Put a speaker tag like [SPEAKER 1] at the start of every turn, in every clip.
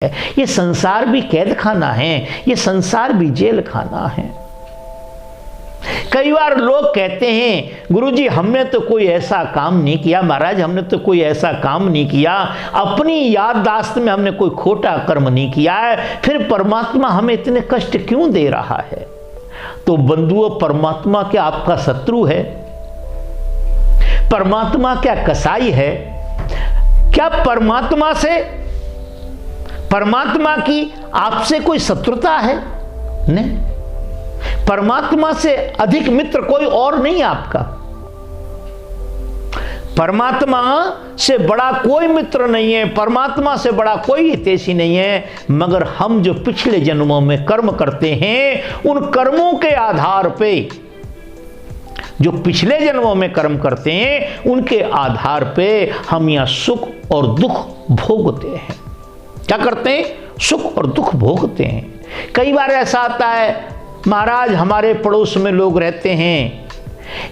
[SPEAKER 1] ये संसार भी कैद खाना है, ये संसार भी जेल खाना है। कई बार लोग कहते हैं गुरुजी हमने तो कोई ऐसा काम नहीं किया, महाराज हमने तो कोई ऐसा काम नहीं किया, अपनी याददाश्त में हमने कोई खोटा कर्म नहीं किया है, फिर परमात्मा हमें इतने कष्ट क्यों दे रहा है? तो बंधुओं, परमात्मा क्या आपका शत्रु है? परमात्मा क्या कसाई है? क्या परमात्मा की आपसे कोई शत्रुता है? नहीं। परमात्मा से अधिक मित्र कोई और नहीं आपका। परमात्मा से बड़ा कोई मित्र नहीं है, परमात्मा से बड़ा कोई हितैषी नहीं है, मगर हम जो पिछले जन्मों में कर्म करते हैं उन कर्मों के आधार पे, जो पिछले जन्मों में कर्म करते हैं उनके आधार पे हम यहां सुख और दुख भोगते हैं। क्या करते हैं? सुख और दुख भोगते हैं। कई बार ऐसा आता है महाराज हमारे पड़ोस में लोग रहते हैं,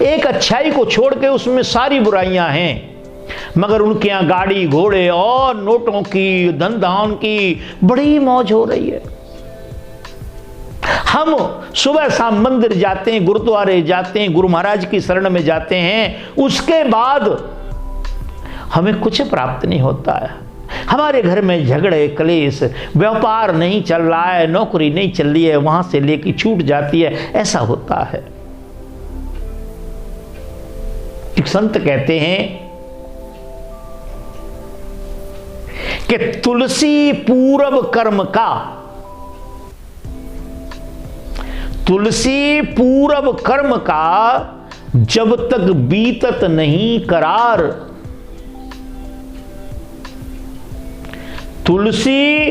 [SPEAKER 1] एक अच्छाई को छोड़ के उसमें सारी बुराइयां हैं, मगर उनके यहां गाड़ी घोड़े और नोटों की, धन धान की बड़ी मौज हो रही है। हम सुबह शाम मंदिर जाते हैं, गुरुद्वारे जाते हैं, गुरु महाराज की शरण में जाते हैं, उसके बाद हमें कुछ प्राप्त नहीं होता है। हमारे घर में झगड़े कलेश, व्यापार नहीं चल रहा है, नौकरी नहीं चल रही है, वहां से लेके छूट जाती है, ऐसा होता है। एक संत कहते हैं कि तुलसी पूर्व कर्म का, तुलसी पूर्व कर्म का जब तक बीतत नहीं करार, तुलसी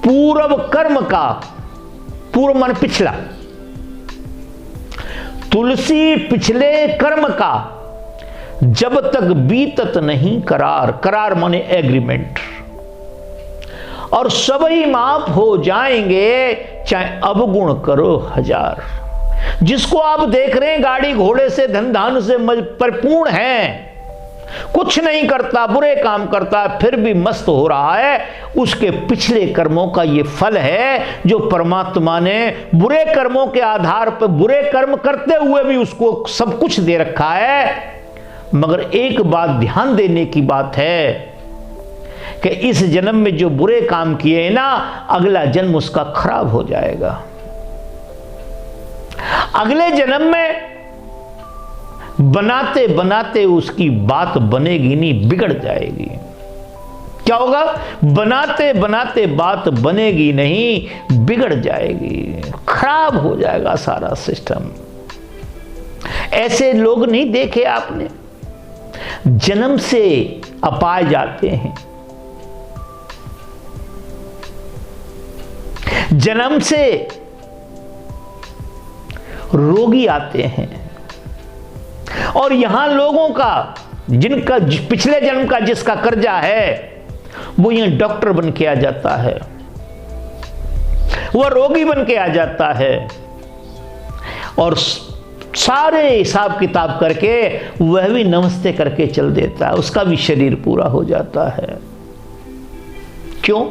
[SPEAKER 1] पूर्व कर्म का, पूर्व मान पिछला, तुलसी पिछले कर्म का जब तक बीतत नहीं करार, करार माने एग्रीमेंट, और सभी माफ हो जाएंगे चाहे अवगुण करो हजार। जिसको आप देख रहे हैं गाड़ी घोड़े से धन धान से परिपूर्ण है, कुछ नहीं करता, बुरे काम करता, फिर भी मस्त हो रहा है, उसके पिछले कर्मों का ये फल है जो परमात्मा ने बुरे कर्मों के आधार पर, बुरे कर्म करते हुए भी उसको सब कुछ दे रखा है। मगर एक बात ध्यान देने की बात है कि इस जन्म में जो बुरे काम किए हैं ना, अगला जन्म उसका खराब हो जाएगा। अगले जन्म में बनाते बनाते उसकी बात बनेगी नहीं, बिगड़ जाएगी। क्या होगा? बनाते बनाते बात बनेगी नहीं, बिगड़ जाएगी, खराब हो जाएगा सारा सिस्टम। ऐसे लोग नहीं देखे आपने? जन्म से अपाए जाते हैं, जन्म से रोगी आते हैं, और यहां लोगों का, जिनका पिछले जन्म का जिसका कर्जा है, वो यहां डॉक्टर बन के आ जाता है, वह रोगी बन के आ जाता है, और सारे हिसाब किताब करके वह भी नमस्ते करके चल देता है, उसका भी शरीर पूरा हो जाता है। क्यों?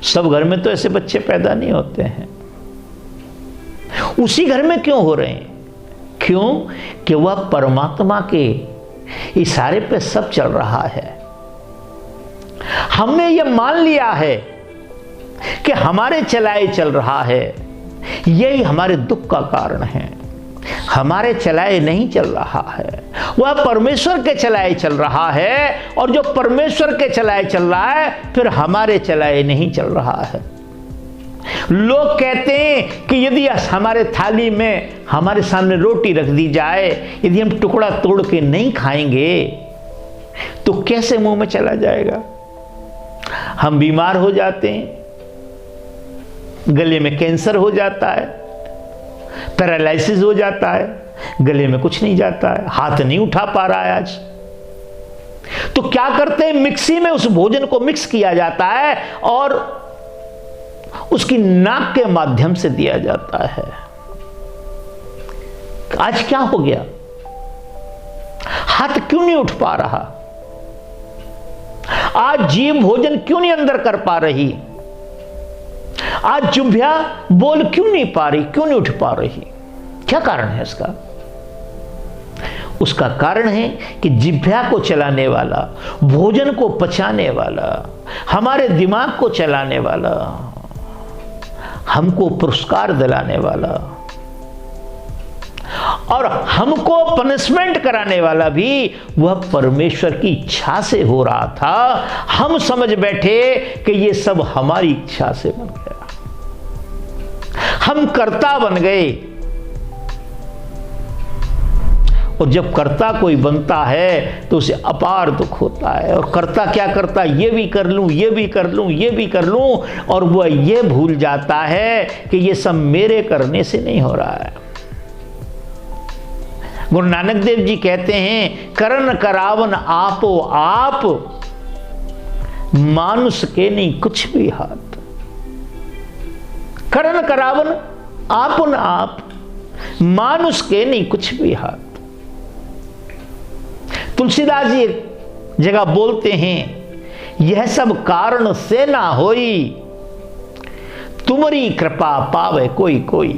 [SPEAKER 1] सब घर में तो ऐसे बच्चे पैदा नहीं होते हैं। उसी घर में क्यों हो रहे हैं? क्यों? कि वह परमात्मा के इशारे पे सब चल रहा है। हमने ये मान लिया है कि हमारे चलाए चल रहा है, यही हमारे दुख का कारण है। हमारे चलाए नहीं चल रहा है, वह परमेश्वर के चलाए चल रहा है, और जो परमेश्वर के चलाए चल रहा है फिर हमारे चलाए नहीं चल रहा है। लोग कहते हैं कि यदि हमारे थाली में हमारे सामने रोटी रख दी जाए, यदि हम टुकड़ा तोड़ के नहीं खाएंगे तो कैसे मुंह में चला जाएगा? हम बीमार हो जाते हैं, गले में कैंसर हो जाता है, पैरालिसिस हो जाता है, गले में कुछ नहीं जाता है, हाथ नहीं उठा पा रहा है आज। तो क्या करते हैं? मिक्सी में उस भोजन को मिक्स किया जाता है और उसकी नाक के माध्यम से दिया जाता है। आज क्या हो गया? हाथ क्यों नहीं उठ पा रहा? आज जीभ भोजन क्यों नहीं अंदर कर पा रही? आज जिह्वा बोल क्यों नहीं पा रही, क्यों नहीं उठ पा रही? क्या कारण है इसका? उसका कारण है कि जिह्वा को चलाने वाला, भोजन को पचाने वाला, हमारे दिमाग को चलाने वाला, हमको पुरस्कार दिलाने वाला और हमको पनिशमेंट कराने वाला भी वह परमेश्वर की इच्छा से हो रहा था। हम समझ बैठे कि ये सब हमारी इच्छा से बन गया, हम कर्ता बन गए। और जब कर्ता कोई बनता है तो उसे अपार दुख होता है। और कर्ता क्या करता है? ये भी कर लूं, ये भी कर लूं, ये भी कर लूं, और वह ये भूल जाता है कि ये सब मेरे करने से नहीं हो रहा है। गुरु नानक देव जी कहते हैं, करन करावन आपो आप, मानुष के नहीं कुछ भी हाथ। करन करावन आपन आप, मानुष के नहीं कुछ भी हाथ। तुलसीदास जी एक जगह बोलते हैं, यह सब कारण से ना होई, तुम्हारी कृपा पावे कोई कोई।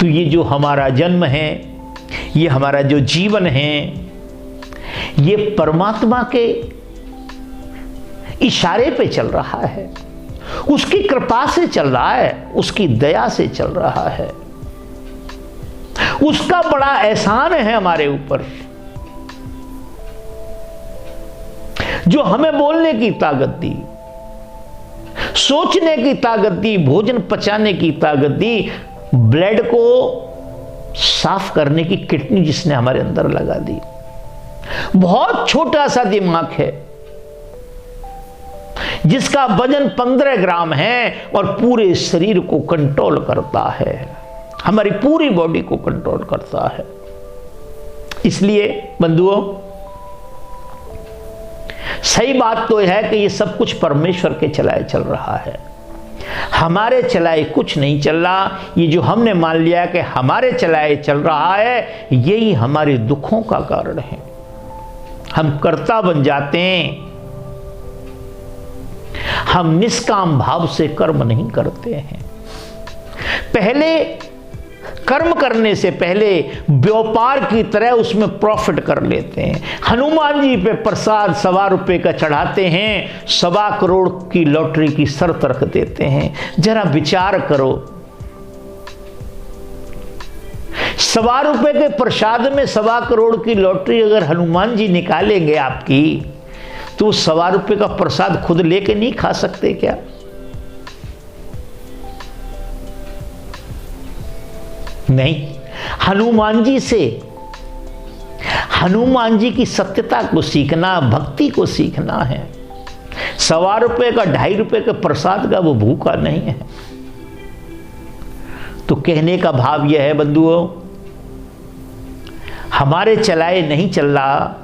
[SPEAKER 1] तो ये जो हमारा जन्म है, ये हमारा जो जीवन है, ये परमात्मा के इशारे पे चल रहा है, उसकी कृपा से चल रहा है, उसकी दया से चल रहा है। उसका बड़ा एहसान है हमारे ऊपर, जो हमें बोलने की ताकत दी, सोचने की ताकत दी, भोजन पचाने की ताकत दी, ब्लड को साफ करने की किडनी जिसने हमारे अंदर लगा दी। बहुत छोटा सा दिमाग है जिसका वजन 15 ग्राम है और पूरे शरीर को कंट्रोल करता है, हमारी पूरी बॉडी को कंट्रोल करता है। इसलिए बंधुओं, सही बात तो यह है कि ये सब कुछ परमेश्वर के चलाए चल रहा है, हमारे चलाए कुछ नहीं चल रहा। ये जो हमने मान लिया कि हमारे चलाए चल रहा है, यही हमारे दुखों का कारण है। हम कर्ता बन जाते हैं, हम निष्काम भाव से कर्म नहीं करते हैं। पहले कर्म करने से पहले व्यापार की तरह उसमें प्रॉफिट कर लेते हैं। हनुमान जी पे प्रसाद 1.25 रुपए का चढ़ाते हैं, 1.25 करोड़ की लॉटरी की शर्त रख देते हैं। जरा विचार करो, 1.25 रुपए के प्रसाद में 1.25 करोड़ की लॉटरी अगर हनुमान जी निकालेंगे आपकी, तो 1.25 रुपए का प्रसाद खुद लेके नहीं खा सकते क्या? नहीं, हनुमान जी से, हनुमान जी की सत्यता को सीखना, भक्ति को सीखना है। 1.25 रुपए का 2.5 रुपए के प्रसाद का वो भूखा नहीं है। तो कहने का भाव यह है बंधुओं, हमारे चलाए नहीं चल रहा।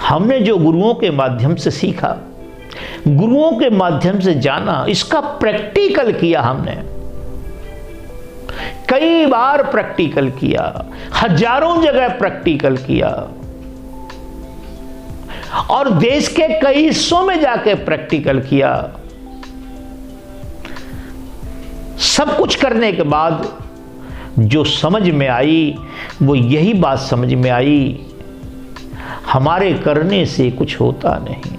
[SPEAKER 1] हमने जो गुरुओं के माध्यम से सीखा, गुरुओं के माध्यम से जाना, इसका प्रैक्टिकल किया हमने, कई बार प्रैक्टिकल किया, हजारों जगह प्रैक्टिकल किया, और देश के कई हिस्सों में जाके प्रैक्टिकल किया। सब कुछ करने के बाद जो समझ में आई, वो यही बात समझ में आई, हमारे करने से कुछ होता नहीं।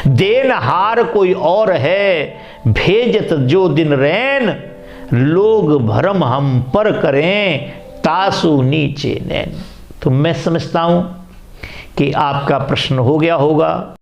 [SPEAKER 1] देनहार कोई और है, भेजत जो दिन रैन, लोग भरम हम पर करें, तासु नीचे नैन। तो मैं समझता हूं कि आपका प्रश्न हो गया होगा।